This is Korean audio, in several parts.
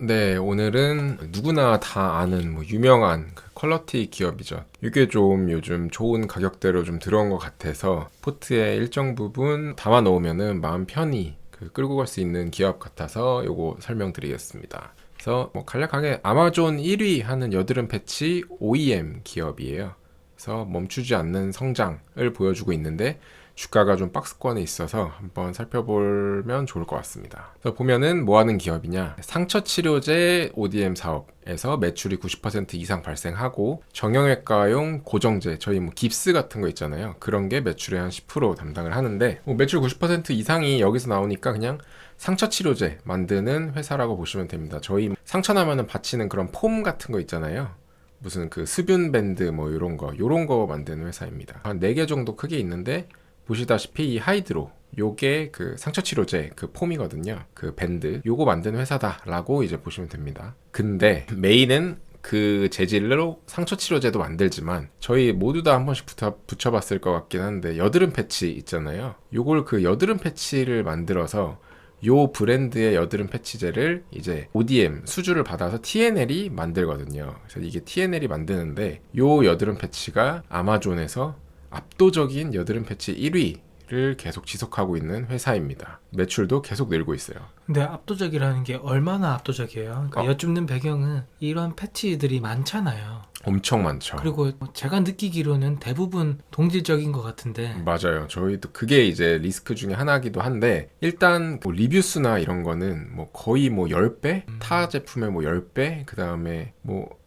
네, 오늘은 누구나 다 아는 유명한 그 퀄러티 기업이죠. 이게 좀 요즘 좋은 가격대로 좀 들어온 것 같아서 포트에 일정 부분 담아 놓으면은 마음 편히 끌고 갈 수 있는 기업 같아서 요거 설명드리겠습니다. 그래서 간략하게 아마존 1위 하는 여드름 패치 OEM 기업이에요. 그래서 멈추지 않는 성장을 보여주고 있는데 주가가 좀 박스권에 있어서 한번 살펴보면 좋을 것 같습니다. 그래서 보면은 뭐 하는 기업이냐? 상처 치료제 ODM 사업에서 매출이 90% 이상 발생하고 정형외과용 고정제, 저희 깁스 같은 거 있잖아요. 그런 게 매출의 한 10% 담당을 하는데 매출 90% 이상이 여기서 나오니까 그냥 상처 치료제 만드는 회사라고 보시면 됩니다. 저희 상처 나면은 받치는 그런 폼 같은 거 있잖아요. 무슨 수분 밴드 요런 거 만드는 회사입니다. 한 4개 정도 크게 있는데 보시다시피 이 하이드로 요게 상처 치료제 폼이거든요. 밴드 요거 만드는 회사다라고 이제 보시면 됩니다. 근데 메인은 그 재질로 상처 치료제도 만들지만 저희 모두 다 한 번씩 붙여봤을 것 같긴 한데 여드름 패치 있잖아요. 요걸 여드름 패치를 만들어서 요 브랜드의 여드름 패치제를 이제 ODM 수주를 받아서 TNL이 만들거든요. 그래서 이게 TNL이 만드는데 요 여드름 패치가 아마존에서 압도적인 여드름 패치 1위를 계속 지속하고 있는 회사입니다. 매출도 계속 늘고 있어요. 근데 압도적이라는 게 얼마나 압도적이에요? 그러니까 여쭙는 배경은 이런 패치들이 많잖아요. 엄청 많죠. 그리고 제가 느끼기로는 대부분 동질적인 것 같은데. 맞아요. 저희도 그게 이제 리스크 중에 하나이기도 한데 일단 리뷰 수나 이런 거는 거의 10배? 타 제품의 10배? 그 다음에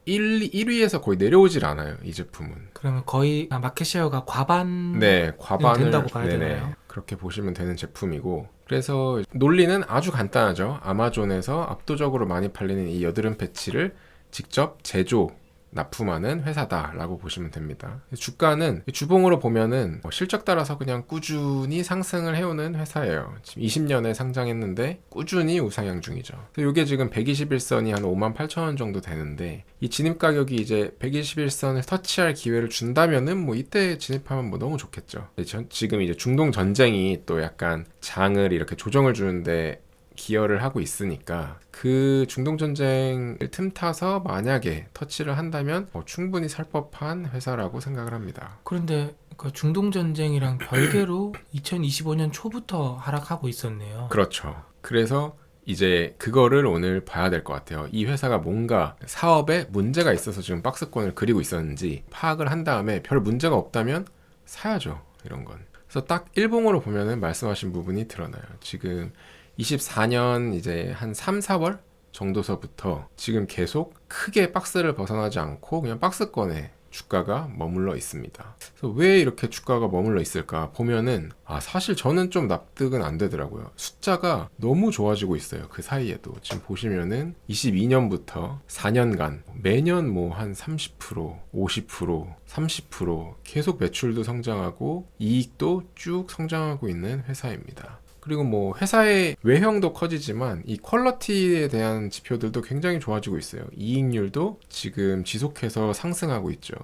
1위에서 거의 내려오질 않아요. 이 제품은. 그러면 거의 마켓쉐어가 과반 네, 과반을 된다고 봐야 네네, 되나요? 그렇게 보시면 되는 제품이고 그래서 논리는 아주 간단하죠. 아마존에서 압도적으로 많이 팔리는 이 여드름 패치를 직접 제조 납품하는 회사다라고 보시면 됩니다. 주가는 주봉으로 보면은 실적 따라서 그냥 꾸준히 상승을 해오는 회사예요. 지금 20년에 상장했는데 꾸준히 우상향 중이죠. 이게 지금 121선이 한 58,000원 정도 되는데 이 진입 가격이 이제 121선을 터치할 기회를 준다면은 이때 진입하면 너무 좋겠죠. 지금 이제 중동 전쟁이 또 약간 장을 이렇게 조정을 주는데 기여를 하고 있으니까 그 중동전쟁을 틈타서 만약에 터치를 한다면 충분히 살 법한 회사라고 생각을 합니다. 그런데 그 중동전쟁이랑 별개로 2025년 초부터 하락하고 있었네요. 그렇죠. 그래서 이제 그거를 오늘 봐야 될 것 같아요. 이 회사가 뭔가 사업에 문제가 있어서 지금 박스권을 그리고 있었는지 파악을 한 다음에 별 문제가 없다면 사야죠. 이런 건. 그래서 딱 일봉으로 보면은 말씀하신 부분이 드러나요. 지금 24년 이제 한 3, 4월 정도서부터 지금 계속 크게 박스를 벗어나지 않고 그냥 박스권에 주가가 머물러 있습니다. 그래서 왜 이렇게 주가가 머물러 있을까 보면은 사실 저는 좀 납득은 안 되더라고요. 숫자가 너무 좋아지고 있어요. 그 사이에도 지금 보시면은 22년부터 4년간 매년 한 30%, 50%, 30% 계속 매출도 성장하고 이익도 쭉 성장하고 있는 회사입니다. 그리고 회사의 외형도 커지지만 이 퀄러티에 대한 지표들도 굉장히 좋아지고 있어요. 이익률도 지금 지속해서 상승하고 있죠.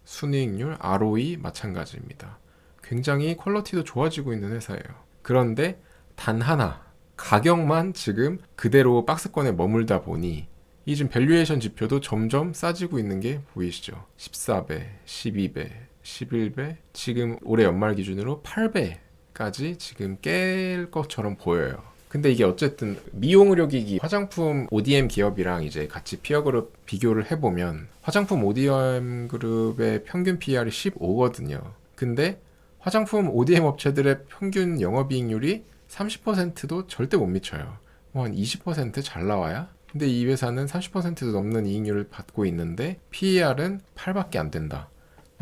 순이익률, ROE 마찬가지입니다. 굉장히 퀄러티도 좋아지고 있는 회사예요. 그런데 단 하나, 가격만 지금 그대로 박스권에 머물다 보니 이 지금 밸류에이션 지표도 점점 싸지고 있는 게 보이시죠? 14배, 12배, 11배, 지금 올해 연말 기준으로 8배 까지 지금 깰 것처럼 보여요. 근데 이게 어쨌든 미용 의료기기 화장품 ODM 기업이랑 이제 같이 피어그룹 비교를 해보면 화장품 ODM 그룹의 평균 PR이 15거든요. 근데 화장품 ODM 업체들의 평균 영업이익률이 30%도 절대 못 미쳐요. 한 20%잘 나와야? 근데 이 회사는 30%도 넘는 이익률을 받고 있는데 PER은 8밖에 안 된다.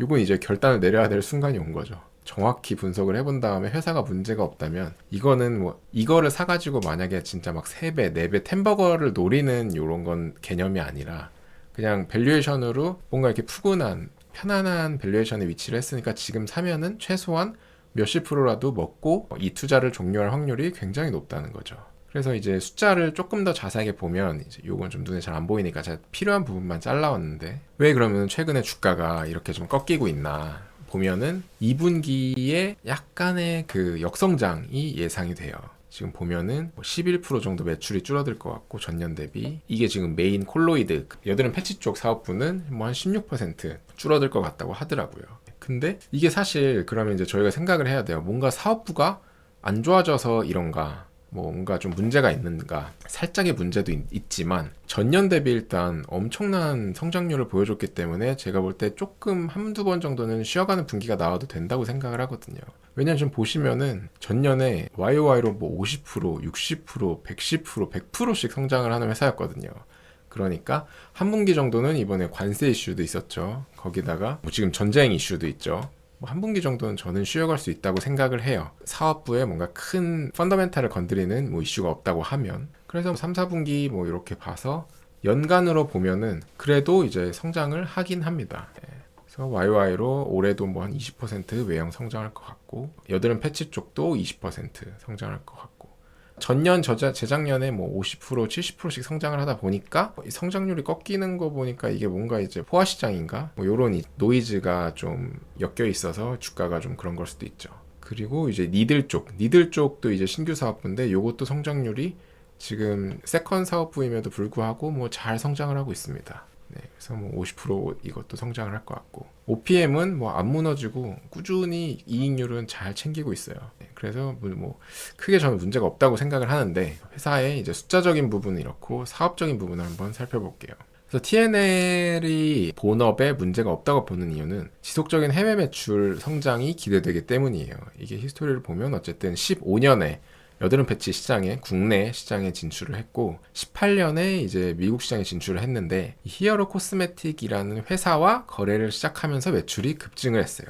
이건 이제 결단을 내려야 될 순간이 온 거죠. 정확히 분석을 해본 다음에 회사가 문제가 없다면 이거는 이거를 사가지고 만약에 진짜 3배, 4배 템버거를 노리는 요런 건 개념이 아니라 그냥 밸류에이션으로 뭔가 이렇게 푸근한 편안한 밸류에이션에 위치를 했으니까 지금 사면은 최소한 몇십 프로라도 먹고 이 투자를 종료할 확률이 굉장히 높다는 거죠. 그래서 이제 숫자를 조금 더 자세하게 보면 이제 요건 좀 눈에 잘 안 보이니까 제가 필요한 부분만 잘라왔는데 왜 그러면 최근에 주가가 이렇게 좀 꺾이고 있나 보면은 2분기에 약간의 역성장이 예상이 돼요. 지금 보면은 11% 정도 매출이 줄어들 것 같고 전년 대비 이게 지금 메인 콜로이드 여드름 패치 쪽 사업부는 뭐 한 16% 줄어들 것 같다고 하더라고요. 근데 이게 사실 그러면 이제 저희가 생각을 해야 돼요. 뭔가 사업부가 안 좋아져서 이런가, 뭔가 좀 문제가 있는가. 살짝의 문제도 있지만 전년 대비 일단 엄청난 성장률을 보여줬기 때문에 제가 볼 때 조금 한두 번 정도는 쉬어가는 분기가 나와도 된다고 생각을 하거든요. 왜냐면 좀 보시면은 전년에 YOY로 뭐 50%, 60%, 110%, 100%씩 성장을 하는 회사였거든요. 그러니까 한 분기 정도는 이번에 관세 이슈도 있었죠. 거기다가 뭐 지금 전쟁 이슈도 있죠. 뭐 한 분기 정도는 저는 쉬어갈 수 있다고 생각을 해요. 사업부에 뭔가 큰 펀더멘탈을 건드리는 뭐 이슈가 없다고 하면. 그래서 3, 4분기 뭐 이렇게 봐서 연간으로 보면은 그래도 이제 성장을 하긴 합니다. 그래서 YY로 올해도 뭐 한 20% 외형 성장할 것 같고 여드름 패치 쪽도 20% 성장할 것 같고 전년 재작년에 뭐 50% 70%씩 성장을 하다 보니까 이 성장률이 꺾이는 거 보니까 이게 뭔가 이제 포화 시장인가 뭐 요런 노이즈가 좀 엮여 있어서 주가가 좀 그런 걸 수도 있죠. 그리고 이제 니들 쪽도 이제 신규 사업부인데 요것도 성장률이 지금 세컨 사업부임에도 불구하고 뭐 잘 성장을 하고 있습니다. 네, 그래서 뭐 50% 이것도 성장을 할 것 같고 OPM은 뭐 안 무너지고 꾸준히 이익률은 잘 챙기고 있어요. 네, 그래서 뭐 크게 저는 문제가 없다고 생각을 하는데 회사의 이제 숫자적인 부분은 이렇고 사업적인 부분을 한번 살펴볼게요. 그래서 TNL이 본업에 문제가 없다고 보는 이유는 지속적인 해외 매출 성장이 기대되기 때문이에요. 이게 히스토리를 보면 어쨌든 15년에 여드름 패치 시장에 국내 시장에 진출을 했고 18년에 이제 미국 시장에 진출을 했는데 히어로 코스메틱이라는 회사와 거래를 시작하면서 매출이 급증을 했어요.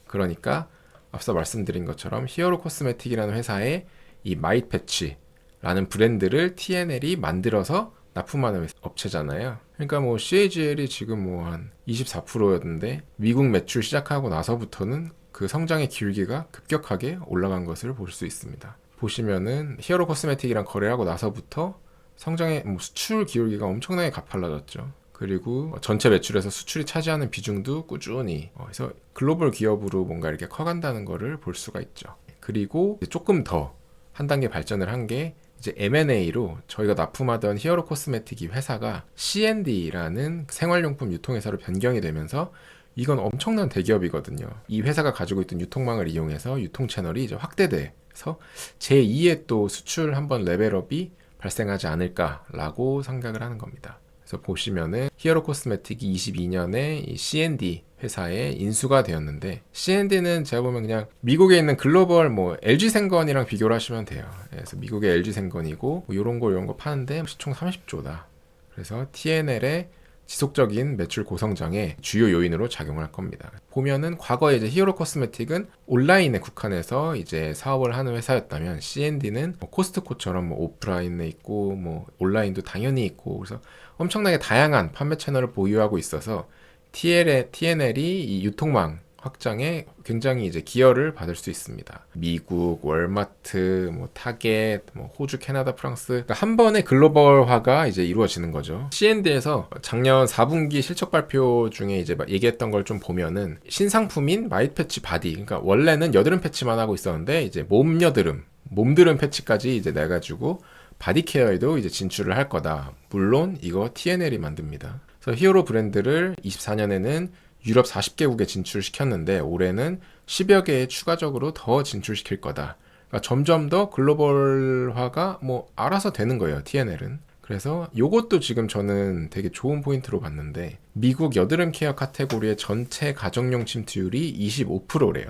그러니까 앞서 말씀드린 것처럼 히어로 코스메틱이라는 회사의 이 마이트 패치라는 브랜드를 TNL이 만들어서 납품하는 업체잖아요. 그러니까 뭐 CAGL이 지금 뭐 한 24%였는데 미국 매출 시작하고 나서부터는 그 성장의 기울기가 급격하게 올라간 것을 볼 수 있습니다. 보시면은 히어로 코스메틱이랑 거래하고 나서부터 성장의 수출 기울기가 엄청나게 가팔라졌죠. 그리고 전체 매출에서 수출이 차지하는 비중도 꾸준히 그래서 글로벌 기업으로 뭔가 이렇게 커간다는 거를 볼 수가 있죠. 그리고 조금 더 한 단계 발전을 한 게 이제 M&A로 저희가 납품하던 히어로 코스메틱 이 회사가 C&D라는 생활용품 유통회사로 변경이 되면서 이건 엄청난 대기업이거든요. 이 회사가 가지고 있던 유통망을 이용해서 유통 채널이 이제 확대돼서 제2의 또 수출 한번 레벨업이 발생하지 않을까라고 생각을 하는 겁니다. 그래서 보시면은 히어로 코스메틱이 22년에 이 C&D 회사에 인수가 되었는데 C&D는 제가 보면 그냥 미국에 있는 글로벌 뭐 LG생건이랑 비교를 하시면 돼요. 그래서 미국의 LG생건이고 뭐 요런 거 파는데 시총 30조다. 그래서 TNL의 지속적인 매출 고성장의 주요 요인으로 작용할 겁니다. 보면은 과거에 이제 히어로 코스메틱은 온라인에 국한해서 이제 사업을 하는 회사였다면 C&D는 뭐 코스트코처럼 뭐 오프라인에 있고 뭐 온라인도 당연히 있고 그래서 엄청나게 다양한 판매 채널을 보유하고 있어서 TNL이 이 유통망 확장에 굉장히 이제 기여를 받을 수 있습니다. 미국, 월마트, 뭐 타겟, 뭐 호주, 캐나다, 프랑스 그러니까 한 번에 글로벌화가 이제 이루어지는 거죠. C&D에서 작년 4분기 실적 발표 중에 이제 얘기했던 걸 좀 보면은 신상품인 마이트 패치 바디, 그러니까 원래는 여드름 패치만 하고 있었는데 이제 몸드름 패치까지 이제 내가지고 바디 케어에도 이제 진출을 할 거다. 물론 이거 TNL이 만듭니다. 그래서 히어로 브랜드를 24년에는 유럽 40개국에 진출시켰는데 올해는 10여 개에 추가적으로 더 진출시킬 거다. 그러니까 점점 더 글로벌화가 뭐 알아서 되는 거예요. TNL은. 그래서 요것도 지금 저는 되게 좋은 포인트로 봤는데 미국 여드름 케어 카테고리의 전체 가정용 침투율이 25%래요.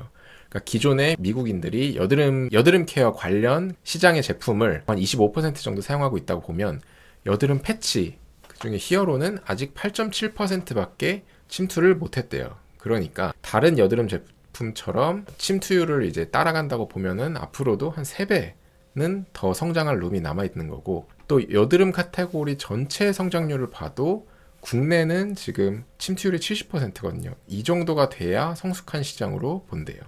그러니까 기존의 미국인들이 여드름 케어 관련 시장의 제품을 한 25% 정도 사용하고 있다고 보면 여드름 패치 그중에 히어로는 아직 8.7%밖에 침투를 못했대요. 그러니까 다른 여드름 제품처럼 침투율을 이제 따라간다고 보면은 앞으로도 한 3배는 더 성장할 룸이 남아있는 거고 또 여드름 카테고리 전체 성장률을 봐도 국내는 지금 침투율이 70%거든요. 이 정도가 돼야 성숙한 시장으로 본대요.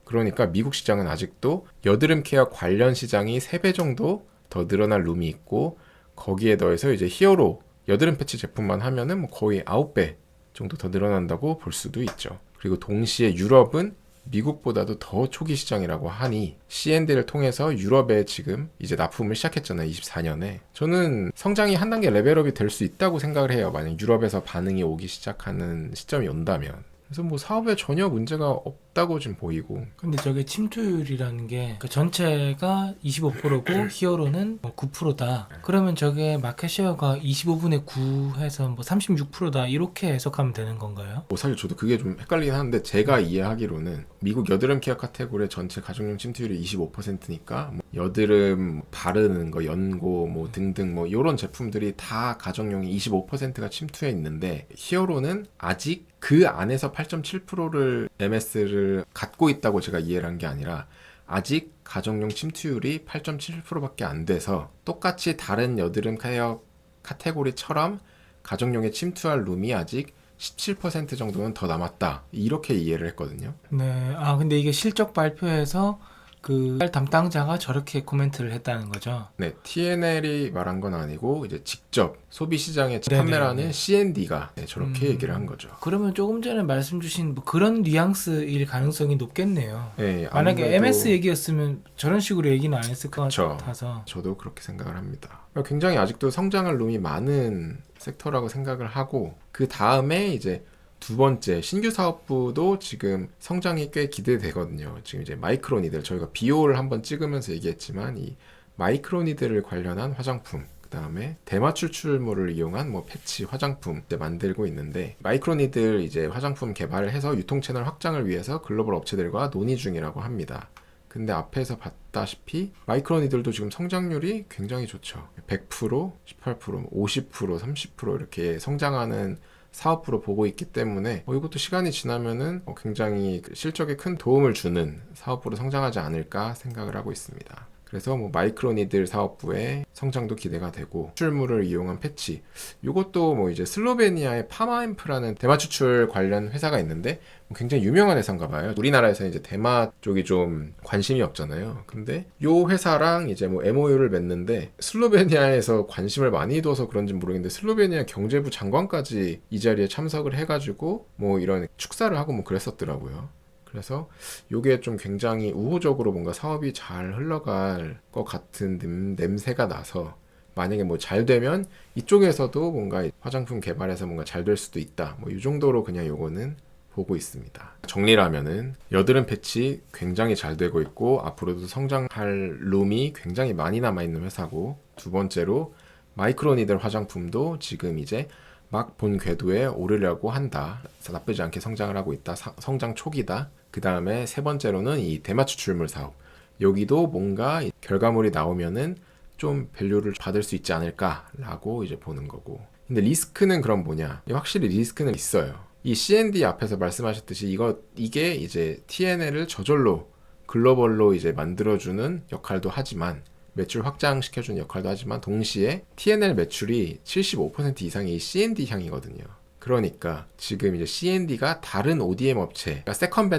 그러니까 미국 시장은 아직도 여드름 케어 관련 시장이 3배 정도 더 늘어날 룸이 있고 거기에 더해서 이제 히어로 여드름 패치 제품만 하면은 뭐 거의 9배 정도 더 늘어난다고 볼 수도 있죠. 그리고 동시에 유럽은 미국보다도 더 초기 시장이라고 하니 C&D를 통해서 유럽에 지금 이제 납품을 시작했잖아요. 24년에. 저는 성장이 한 단계 레벨업이 될 수 있다고 생각을 해요. 만약 유럽에서 반응이 오기 시작하는 시점이 온다면. 그래서 뭐 사업에 전혀 문제가 없다고 지금 보이고. 근데 저게 침투율이라는 게 그 전체가 25%고 히어로는 9%다. 그러면 저게 마켓 쉐어가 25분의 9해서 뭐 36%다. 이렇게 해석하면 되는 건가요? 뭐 사실 저도 그게 좀 헷갈리긴 하는데 제가 이해하기로는 미국 여드름 케어 카테고리의 전체 가정용 침투율이 25%니까 뭐 여드름 바르는 거, 연고 뭐 등등 뭐 이런 제품들이 다 가정용이 25%가 침투해 있는데 히어로는 아직 그 안에서 8.7%를 MS를 갖고 있다고 제가 이해를 한 게 아니라 아직 가정용 침투율이 8.7%밖에 안 돼서 똑같이 다른 여드름 케어 카테고리처럼 가정용에 침투할 룸이 아직 17% 정도는 더 남았다. 이렇게 이해를 했거든요. 네. 아, 근데 이게 실적 발표에서 그 담당자가 저렇게 코멘트를 했다는 거죠. 네, TNL이 말한 건 아니고 이제 직접 소비 시장에 네네, 판매하는 네. C&D가 저렇게 얘기를 한 거죠. 그러면 조금 전에 말씀 주신 뭐 그런 뉘앙스일 가능성이 높겠네요. 네, 만약에 아무래도 MS 얘기였으면 저런 식으로 얘기는 안 했을 것 그쵸. 같아서. 저도 그렇게 생각을 합니다. 굉장히 아직도 성장할 룸이 많은 섹터라고 생각을 하고 그 다음에 이제 두 번째 신규 사업부도 지금 성장이 꽤 기대되거든요. 지금 이제 마이크로니들 저희가 비올을 한번 찍으면서 얘기했지만 이 마이크로니들을 관련한 화장품 그 다음에 대마출 출물을 이용한 뭐 패치 화장품 이제 만들고 있는데 마이크로니들 이제 화장품 개발을 해서 유통 채널 확장을 위해서 글로벌 업체들과 논의 중이라고 합니다. 근데 앞에서 봤다시피 마이크로니들도 지금 성장률이 굉장히 좋죠. 100%, 18%, 50%, 30% 이렇게 성장하는 사업부로 보고 있기 때문에 이것도 시간이 지나면은 굉장히 실적에 큰 도움을 주는 사업부로 성장하지 않을까 생각을 하고 있습니다. 그래서 뭐 마이크로니들 사업부의 성장도 기대가 되고 추출물을 이용한 패치 이것도 뭐 이제 슬로베니아의 파마앰프라는 대마 추출 관련 회사가 있는데 굉장히 유명한 회사인가 봐요. 우리나라에서 이제 대마 쪽이 좀 관심이 없잖아요. 근데 요 회사랑 이제 뭐 MOU를 맺는데 슬로베니아에서 관심을 많이 둬서 그런지 모르겠는데 슬로베니아 경제부 장관까지 이 자리에 참석을 해가지고 뭐 이런 축사를 하고 뭐 그랬었더라고요. 그래서 이게 좀 굉장히 우호적으로 뭔가 사업이 잘 흘러갈 것 같은 냄새가 나서 만약에 뭐 잘 되면 이쪽에서도 뭔가 화장품 개발해서 뭔가 잘 될 수도 있다. 뭐 이 정도로 그냥 요거는 보고 있습니다. 정리를 하면은 여드름 패치 굉장히 잘 되고 있고 앞으로도 성장할 룸이 굉장히 많이 남아있는 회사고 두 번째로 마이크로니들 화장품도 지금 이제 막 본 궤도에 오르려고 한다. 나쁘지 않게 성장을 하고 있다. 성장 초기다. 그 다음에 세 번째로는 이 대마 추출물 사업. 여기도 뭔가 결과물이 나오면은 좀 밸류를 받을 수 있지 않을까라고 이제 보는 거고. 근데 리스크는 그럼 뭐냐? 확실히 리스크는 있어요. 이 C&D 앞에서 말씀하셨듯이 이게 이제 TNL을 저절로 글로벌로 이제 만들어주는 역할도 하지만 매출 확장시켜주는 역할도 하지만 동시에 TNL 매출이 75% 이상이 C&D 향이거든요. 그러니까 지금 이제 C&D가 다른 ODM 업체, 그러니까 세컨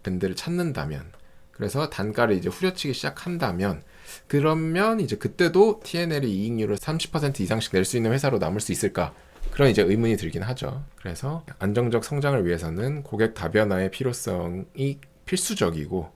밴드를 찾는다면 그래서 단가를 이제 후려치기 시작한다면 그러면 이제 그때도 TNL이 이익률을 30% 이상씩 낼 수 있는 회사로 남을 수 있을까? 그런 이제 의문이 들긴 하죠. 그래서 안정적 성장을 위해서는 고객 다변화의 필요성이 필수적이고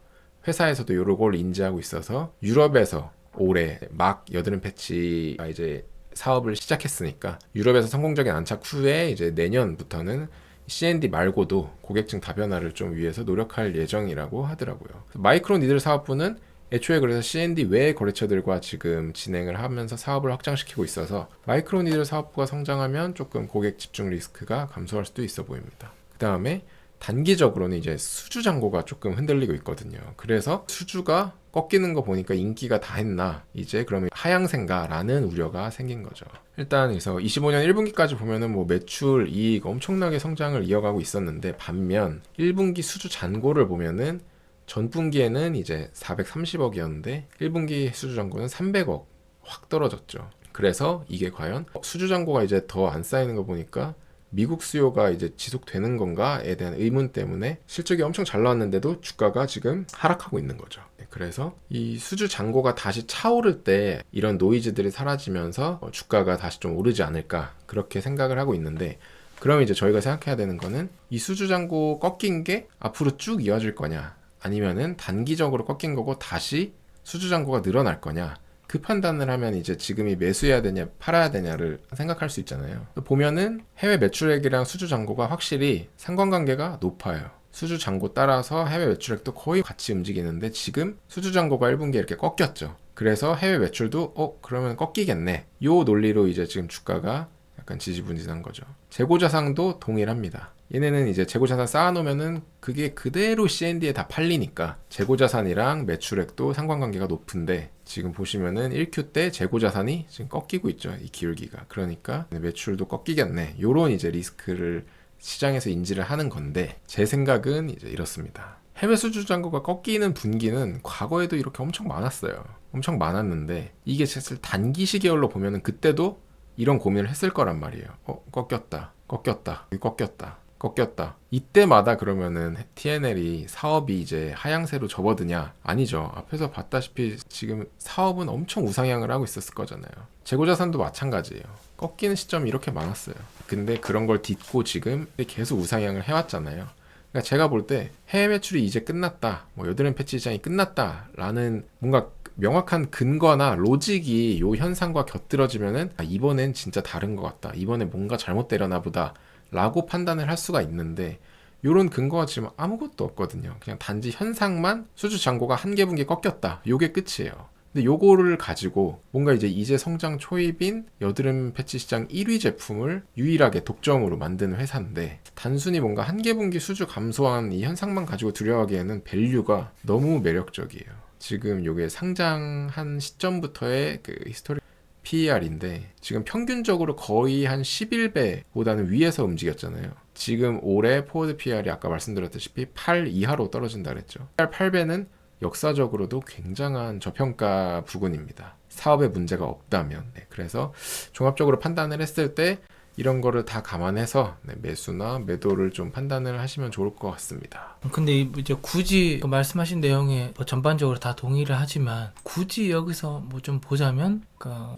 회사에서도 요걸 인지하고 있어서 유럽에서 올해 막 여드름 패치가 이제 사업을 시작했으니까 유럽에서 성공적인 안착 후에 이제 내년부터는 C&D 말고도 고객층 다변화를 좀 위해서 노력할 예정이라고 하더라고요. 마이크로 니들 사업부는 애초에 그래서 C&D 외의 거래처들과 지금 진행을 하면서 사업을 확장시키고 있어서 마이크로 니들 사업부가 성장하면 조금 고객 집중 리스크가 감소할 수도 있어 보입니다. 그 다음에 단기적으로는 이제 수주 잔고가 조금 흔들리고 있거든요. 그래서 수주가 꺾이는 거 보니까 인기가 다 했나 이제 그러면 하향세인가라는 우려가 생긴 거죠. 일단 그래서 25년 1분기까지 보면은 뭐 매출 이익 엄청나게 성장을 이어가고 있었는데 반면 1분기 수주 잔고를 보면은 전분기에는 이제 430억이었는데 1분기 수주 잔고는 300억 확 떨어졌죠. 그래서 이게 과연 수주 잔고가 이제 더 안 쌓이는 거 보니까 미국 수요가 이제 지속되는 건가에 대한 의문 때문에 실적이 엄청 잘 나왔는데도 주가가 지금 하락하고 있는 거죠. 그래서 이 수주 잔고가 다시 차오를 때 이런 노이즈들이 사라지면서 주가가 다시 좀 오르지 않을까 그렇게 생각을 하고 있는데 그럼 이제 저희가 생각해야 되는 거는 이 수주 잔고 꺾인 게 앞으로 쭉 이어질 거냐 아니면은 단기적으로 꺾인 거고 다시 수주 잔고가 늘어날 거냐, 그 판단을 하면 이제 지금이 매수해야 되냐 팔아야 되냐를 생각할 수 있잖아요. 보면은 해외 매출액이랑 수주 잔고가 확실히 상관관계가 높아요. 수주 잔고 따라서 해외 매출액도 거의 같이 움직이는데 지금 수주 잔고가 1분기에 이렇게 꺾였죠. 그래서 해외 매출도 그러면 꺾이겠네, 요 논리로 이제 지금 주가가 약간 지지부진한 거죠. 재고자산도 동일합니다. 얘네는 이제 재고자산 쌓아놓으면은 그게 그대로 CND에 다 팔리니까 재고자산이랑 매출액도 상관관계가 높은데, 지금 보시면은 1Q 때 재고자산이 지금 꺾이고 있죠, 이 기울기가. 그러니까 매출도 꺾이겠네, 요런 이제 리스크를 시장에서 인지를 하는 건데, 제 생각은 이제 이렇습니다. 해외 수주 잔고가 꺾이는 분기는 과거에도 이렇게 엄청 많았어요. 엄청 많았는데 이게 사실 단기 시계열로 보면은 그때도 이런 고민을 했을 거란 말이에요. 꺾였다, 꺾였다, 꺾였다, 꺾였다. 이때마다 그러면은 TNL이 사업이 이제 하향세로 접어드냐? 아니죠. 앞에서 봤다시피 지금 사업은 엄청 우상향을 하고 있었을 거잖아요. 재고자산도 마찬가지예요. 꺾이는 시점이 이렇게 많았어요. 근데 그런 걸 딛고 지금 계속 우상향을 해왔잖아요. 그러니까 제가 볼 때 해외 매출이 이제 끝났다, 뭐 여드름 패치 시장이 끝났다라는 뭔가 명확한 근거나 로직이 요 현상과 곁들어지면은 이번엔 진짜 다른 것 같다, 이번에 뭔가 잘못되려나 보다 라고 판단을 할 수가 있는데, 요런 근거가 지금 아무것도 없거든요. 그냥 단지 현상만 수주 잔고가 한 개 분기 꺾였다, 요게 끝이에요. 근데 요거를 가지고 뭔가 이제 성장 초입인 여드름 패치 시장 1위 제품을 유일하게 독점으로 만든 회사인데, 단순히 뭔가 한 개 분기 수주 감소한 이 현상만 가지고 두려워하기에는 밸류가 너무 매력적이에요. 지금 요게 상장한 시점부터의 그 히스토리 PER인데 지금 평균적으로 거의 한 11배보다는 위에서 움직였잖아요. 지금 올해 포워드 PER이 아까 말씀드렸다시피 8 이하로 떨어진다 그랬죠. 8배는 역사적으로도 굉장한 저평가 부근입니다. 사업에 문제가 없다면. 그래서 종합적으로 판단을 했을 때 이런 거를 다 감안해서 매수나 매도를 좀 판단을 하시면 좋을 것 같습니다. 근데 이제 굳이 말씀하신 내용에 뭐 전반적으로 다 동의를 하지만, 굳이 여기서 뭐 좀 보자면,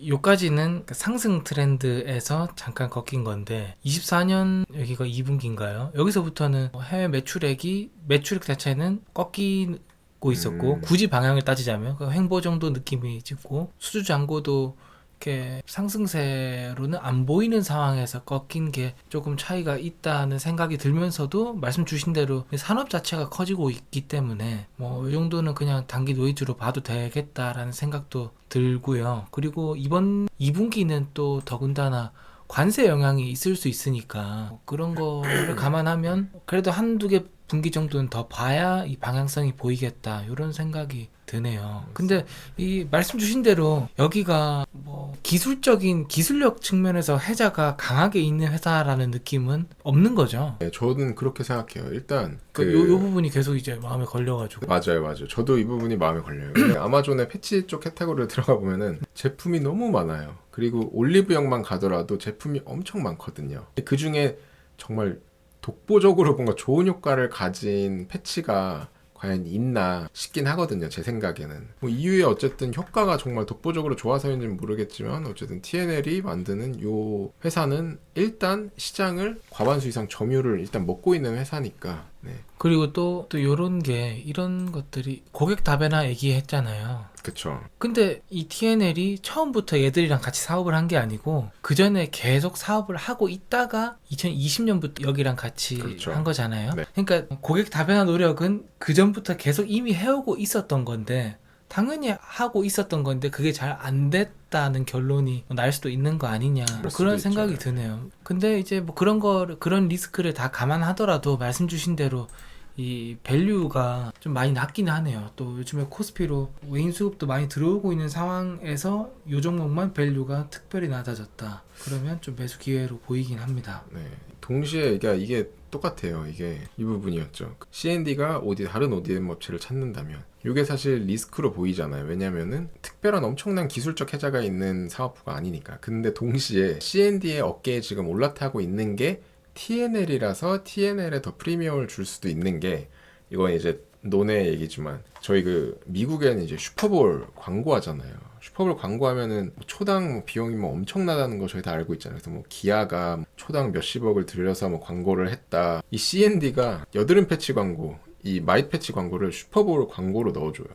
요까지는 상승 트렌드에서 잠깐 꺾인 건데 24년 여기가 2분기인가요? 여기서부터는 해외 매출액 자체는 꺾이고 있었고, 굳이 방향을 따지자면 횡보 정도 느낌이 있고, 수주 잔고도 이렇게 상승세로는 안 보이는 상황에서 꺾인 게 조금 차이가 있다는 생각이 들면서도, 말씀 주신 대로 산업 자체가 커지고 있기 때문에 뭐 이 정도는 그냥 단기 노이즈로 봐도 되겠다라는 생각도 들고요. 그리고 이번 2분기는 또 더군다나 관세 영향이 있을 수 있으니까 그런 거를 감안하면 그래도 한두 개 분기 정도는 더 봐야 이 방향성이 보이겠다, 이런 생각이 드네요. 근데 이 말씀 주신 대로 여기가 뭐 기술력 측면에서 해자가 강하게 있는 회사라는 느낌은 없는 거죠. 네, 저는 그렇게 생각해요. 일단 요 부분이 계속 이제 마음에 걸려가지고. 맞아요. 저도 이 부분이 마음에 걸려요. 근데 아마존의 패치 쪽 카테고리를 들어가 보면은 제품이 너무 많아요. 그리고 올리브영만 가더라도 제품이 엄청 많거든요. 그 중에 정말 독보적으로 뭔가 좋은 효과를 가진 패치가 과연 있나 싶긴 하거든요, 제 생각에는. 뭐 이유에 어쨌든 효과가 정말 독보적으로 좋아서인지는 모르겠지만 어쨌든 TNL이 만드는 요 회사는 일단 시장을 과반수 이상 점유율을 일단 먹고 있는 회사니까. 네. 그리고 또 이런 것들이 고객 답변나 얘기했잖아요. 그쵸. 근데 이 TNL이 처음부터 얘들이랑 같이 사업을 한 게 아니고 그 전에 계속 사업을 하고 있다가 2020년부터 여기랑 같이 그렇죠. 한 거잖아요. 네. 그러니까 고객 다변화 노력은 그 전부터 계속 이미 해오고 있었던 건데, 당연히 하고 있었던 건데 그게 잘 안 됐다는 결론이 날 수도 있는 거 아니냐, 뭐 그런 생각이 드네요. 근데 이제 뭐 그런 리스크를 다 감안하더라도 말씀 주신 대로 이 밸류가 좀 많이 낮긴 하네요. 또 요즘에 코스피로 외인 수급도 많이 들어오고 있는 상황에서 요 종목만 밸류가 특별히 낮아졌다, 그러면 좀 매수 기회로 보이긴 합니다. 네. 동시에 이게 똑같아요. 이게 이 부분이었죠. CND가 다른 ODM 업체를 찾는다면 이게 사실 리스크로 보이잖아요. 왜냐면은 특별한 엄청난 기술적 해자가 있는 사업부가 아니니까. 근데 동시에 CND의 어깨에 지금 올라타고 있는 게 TNL이라서 TNL에 더 프리미엄을 줄 수도 있는 게, 이건 이제 논의 얘기지만 저희 미국에는 이제 슈퍼볼 광고하잖아요. 슈퍼볼 광고하면은 초당 비용이 엄청나다는 거 저희 다 알고 있잖아요. 그래서 기아가 초당 몇십억을 들여서 광고를 했다. 이 CND가 여드름 패치 광고 이 마이 패치 광고를 슈퍼볼 광고로 넣어줘요.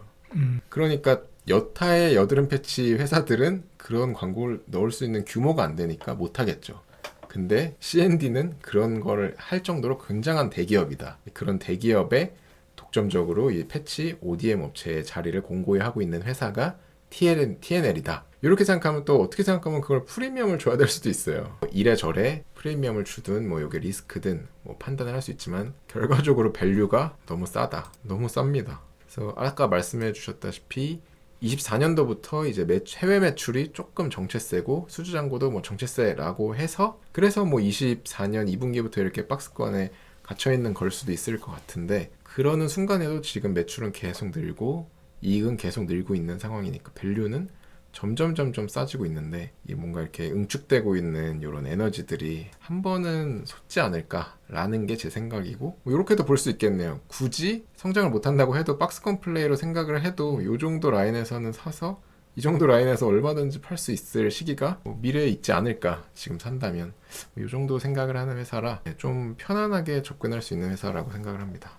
그러니까 여타의 여드름 패치 회사들은 그런 광고를 넣을 수 있는 규모가 안 되니까 못 하겠죠. 근데 C&D는 그런 거를 할 정도로 굉장한 대기업이다. 그런 대기업에 독점적으로 이 패치 ODM 업체의 자리를 공고히 하고 있는 회사가 TNL이다. 이렇게 생각하면 또 어떻게 생각하면 그걸 프리미엄을 줘야 될 수도 있어요. 이래저래 프리미엄을 주든 뭐 이게 리스크든 뭐 판단을 할 수 있지만 결과적으로 밸류가 너무 싸다. 너무 쌉니다. 그래서 아까 말씀해 주셨다시피 24년도부터 이제 해외 매출이 조금 정체세고 수주잔고도 뭐 정체세라고 해서 그래서 뭐 24년 2분기부터 이렇게 박스권에 갇혀 있는 걸 수도 있을 것 같은데 그러는 순간에도 지금 매출은 계속 늘고 이익은 계속 늘고 있는 상황이니까 밸류는 점점 싸지고 있는데 이 뭔가 이렇게 응축되고 있는 이런 에너지들이 한 번은 솟지 않을까라는 게 제 생각이고 뭐 이렇게도 볼 수 있겠네요. 굳이 성장을 못한다고 해도 박스권 플레이로 생각을 해도 이 정도 라인에서는 사서 이 정도 라인에서 얼마든지 팔 수 있을 시기가 뭐 미래에 있지 않을까 지금 산다면 이 정도 생각을 하는 회사라 좀 편안하게 접근할 수 있는 회사라고 생각을 합니다.